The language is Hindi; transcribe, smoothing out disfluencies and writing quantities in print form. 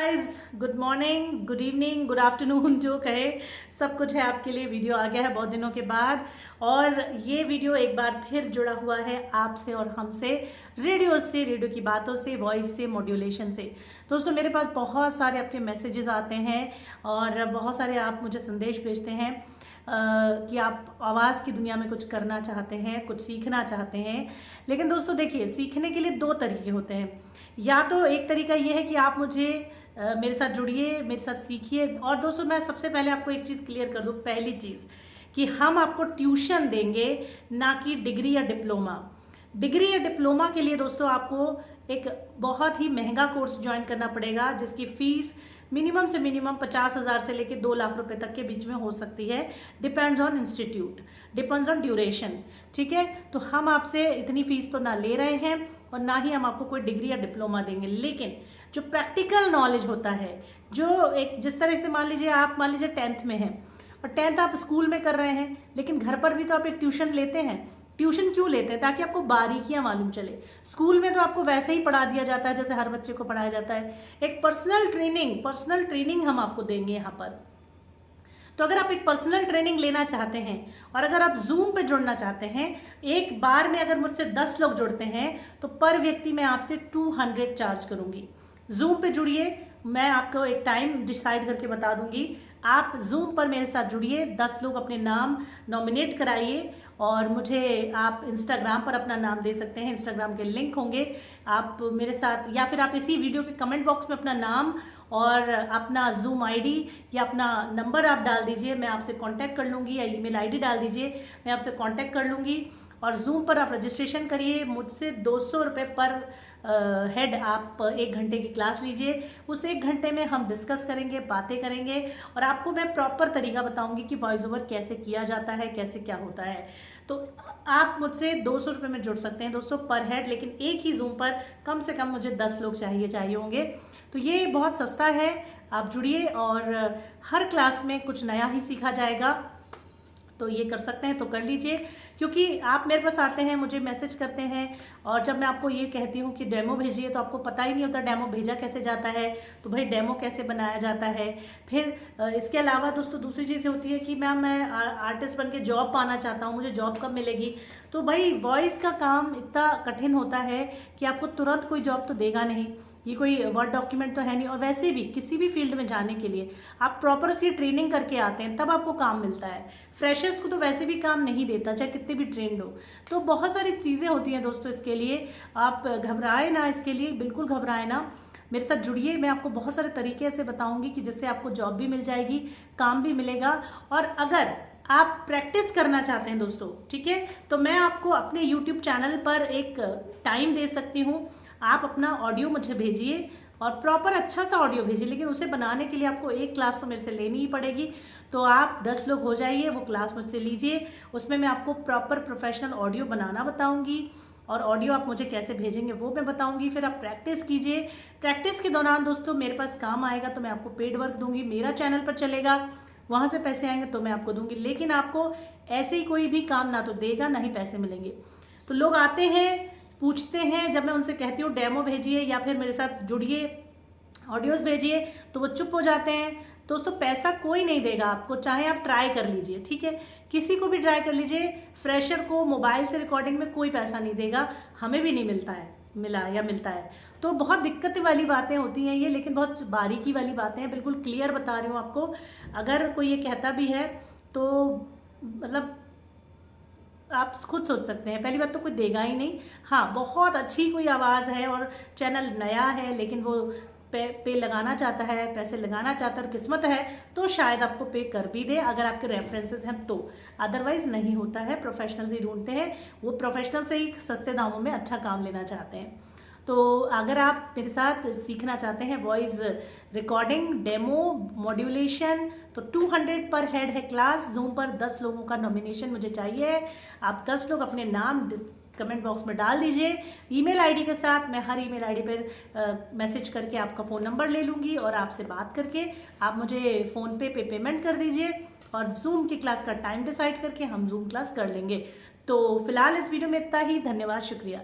Guys, good morning, good evening, good afternoon, जो कहे सब कुछ है आपके लिए। वीडियो आ गया है बहुत दिनों के बाद और ये वीडियो एक बार फिर जुड़ा हुआ है आपसे और हमसे, रेडियो से, रेडियो की बातों से, वॉइस से, मॉड्यूलेशन से। दोस्तों मेरे पास बहुत सारे आपके मैसेजेस आते हैं और बहुत सारे आप मुझे संदेश भेजते हैं कि आप आवाज़ की दुनिया में कुछ करना चाहते हैं, कुछ सीखना चाहते हैं। लेकिन दोस्तों देखिए, सीखने के लिए दो तरीके होते हैं। या तो एक तरीका ये है कि आप मुझे मेरे साथ जुड़िए, मेरे साथ सीखिए। और दोस्तों मैं सबसे पहले आपको एक चीज़ क्लियर कर दूं, पहली चीज़ कि हम आपको ट्यूशन देंगे, ना कि डिग्री या डिप्लोमा। डिग्री या डिप्लोमा के लिए दोस्तों आपको एक बहुत ही महंगा कोर्स ज्वाइन करना पड़ेगा, जिसकी फीस मिनिमम से मिनिमम 50,000 से लेकर 2 लाख रुपए तक के बीच में हो सकती है। Depends on institute, depends on duration. ठीक है, तो हम आपसे इतनी फीस तो ना ले रहे हैं और ना ही हम आपको कोई डिग्री या डिप्लोमा देंगे। लेकिन जो प्रैक्टिकल नॉलेज होता है, जो एक जिस तरह से मान लीजिए 10th में हैं और 10th आप स्कूल में कर रहे हैं, लेकिन घर पर भी तो आप एक ट्यूशन लेते हैं। ट्यूशन क्यों लेते हैं? ताकि आपको बारीकियां मालूम चले। स्कूल में तो आपको वैसे ही पढ़ा दिया जाता है जैसे हर बच्चे को पढ़ाया जाता है। एक पर्सनल ट्रेनिंग हम आपको देंगे यहाँ पर। तो अगर आप एक पर्सनल ट्रेनिंग लेना चाहते हैं और अगर आप जूम पे जुड़ना चाहते हैं, एक बार में अगर मुझसे 10 लोग जुड़ते हैं तो पर व्यक्ति मैं आपसे 200 चार्ज करूंगी। जूम पे जुड़िए, मैं आपको एक टाइम डिसाइड करके बता दूंगी। आप जूम पर मेरे साथ जुड़िए, 10 लोग अपने नाम नॉमिनेट कराइए और मुझे आप इंस्टाग्राम पर अपना नाम दे सकते हैं। इंस्टाग्राम के लिंक होंगे, आप मेरे साथ, या फिर आप इसी वीडियो के कमेंट बॉक्स में अपना नाम और अपना जूम आईडी या अपना नंबर आप डाल दीजिए, मैं आपसे कांटेक्ट कर लूँगी, या ईमेल आईडी डाल दीजिए, मैं आपसे कांटेक्ट कर लूँगी। और जूम पर आप रजिस्ट्रेशन करिए। मुझसे 200 रुपये पर हेड आप 1 घंटे की क्लास लीजिए। उस 1 घंटे में हम डिस्कस करेंगे, बातें करेंगे और आपको मैं प्रॉपर तरीका बताऊंगी कि वॉइस ओवर कैसे किया जाता है, कैसे क्या होता है। तो आप मुझसे 200 रुपये में जुड़ सकते हैं दोस्तों पर हेड, लेकिन एक ही जूम पर कम से कम मुझे 10 लोग चाहिए होंगे। तो ये बहुत सस्ता है, आप जुड़िए और हर क्लास में कुछ नया ही सीखा जाएगा। तो ये कर सकते हैं तो कर लीजिए, क्योंकि आप मेरे पास आते हैं, मुझे मैसेज करते हैं और जब मैं आपको ये कहती हूँ कि डेमो भेजिए तो आपको पता ही नहीं होता डेमो भेजा कैसे जाता है। तो भाई डेमो कैसे बनाया जाता है। फिर इसके अलावा दोस्तों दूसरी चीज़ होती है कि मैम मैं आर्टिस्ट बन के जॉब पाना चाहता हूँ, मुझे जॉब कब मिलेगी। तो भाई वॉइस का काम इतना कठिन होता है कि आपको तुरंत कोई जॉब तो देगा नहीं, ये कोई वर्ड डॉक्यूमेंट तो है नहीं। और वैसे भी किसी भी फील्ड में जाने के लिए आप प्रॉपर उसकी ट्रेनिंग करके आते हैं, तब आपको काम मिलता है। फ्रेशर्स को तो वैसे भी काम नहीं देता, चाहे कितने भी ट्रेंड हो। तो बहुत सारी चीज़ें होती हैं दोस्तों इसके लिए, आप घबराए ना, इसके लिए बिल्कुल घबराए ना। मेरे साथ जुड़िए, मैं आपको बहुत सारे तरीके ऐसे बताऊंगी कि जिससे आपको जॉब भी मिल जाएगी, काम भी मिलेगा। और अगर आप प्रैक्टिस करना चाहते हैं दोस्तों, ठीक है, तो मैं आपको अपने यूट्यूब चैनल पर एक टाइम दे सकती हूँ। आप अपना ऑडियो मुझे भेजिए और प्रॉपर अच्छा सा ऑडियो भेजिए, लेकिन उसे बनाने के लिए आपको एक क्लास तो मेरे से लेनी ही पड़ेगी। तो आप 10 लोग हो जाइए, वो क्लास मुझसे लीजिए, उसमें मैं आपको प्रॉपर प्रोफेशनल ऑडियो बनाना बताऊंगी और ऑडियो आप मुझे कैसे भेजेंगे वो मैं बताऊंगी। फिर आप प्रैक्टिस कीजिए। प्रैक्टिस के दौरान दोस्तों मेरे पास काम आएगा तो मैं आपको पेड वर्क दूंगी, मेरा चैनल पर चलेगा, वहाँ से पैसे आएंगे तो मैं आपको दूंगी। लेकिन आपको ऐसे ही कोई भी काम ना तो देगा, ना ही पैसे मिलेंगे। तो लोग आते हैं, पूछते हैं, जब मैं उनसे कहती हूँ डेमो भेजिए या फिर मेरे साथ जुड़िए, ऑडियोज भेजिए, तो वो चुप हो जाते हैं। दोस्तों पैसा कोई नहीं देगा आपको, चाहे आप ट्राई कर लीजिए, ठीक है, किसी को भी ट्राई कर लीजिए। फ्रेशर को मोबाइल से रिकॉर्डिंग में कोई पैसा नहीं देगा, हमें भी नहीं मिलता है, मिलता है। तो बहुत दिक्कत वाली बातें होती हैं ये, लेकिन बहुत बारीकी वाली बातें हैं, बिल्कुल क्लियर बता रही हूँ आपको। अगर कोई ये कहता भी है तो मतलब आप खुद सोच सकते हैं, पहली बात तो कोई देगा ही नहीं। हाँ, बहुत अच्छी कोई आवाज़ है और चैनल नया है, लेकिन वो पे लगाना चाहता है, पैसे लगाना चाहता है और किस्मत है तो शायद आपको पे कर भी दे, अगर आपके रेफरेंसेस हैं तो। अदरवाइज नहीं होता है, प्रोफेशनल्स ही ढूंढते हैं, वो प्रोफेशनल से ही सस्ते दामों में अच्छा काम लेना चाहते हैं। तो अगर आप मेरे साथ सीखना चाहते हैं वॉइस रिकॉर्डिंग, डेमो, मॉड्यूलेशन, तो 200 पर हेड है क्लास। जूम पर 10 लोगों का नॉमिनेशन मुझे चाहिए। आप 10 लोग अपने नाम कमेंट बॉक्स में डाल दीजिए ईमेल आईडी के साथ। मैं हर ईमेल आईडी पर मैसेज करके आपका फ़ोन नंबर ले लूँगी और आपसे बात करके आप मुझे फ़ोन पे पेमेंट कर दीजिए और जूम की क्लास का टाइम डिसाइड करके हम जूम क्लास कर लेंगे। तो फिलहाल इस वीडियो में इतना ही। धन्यवाद, शुक्रिया।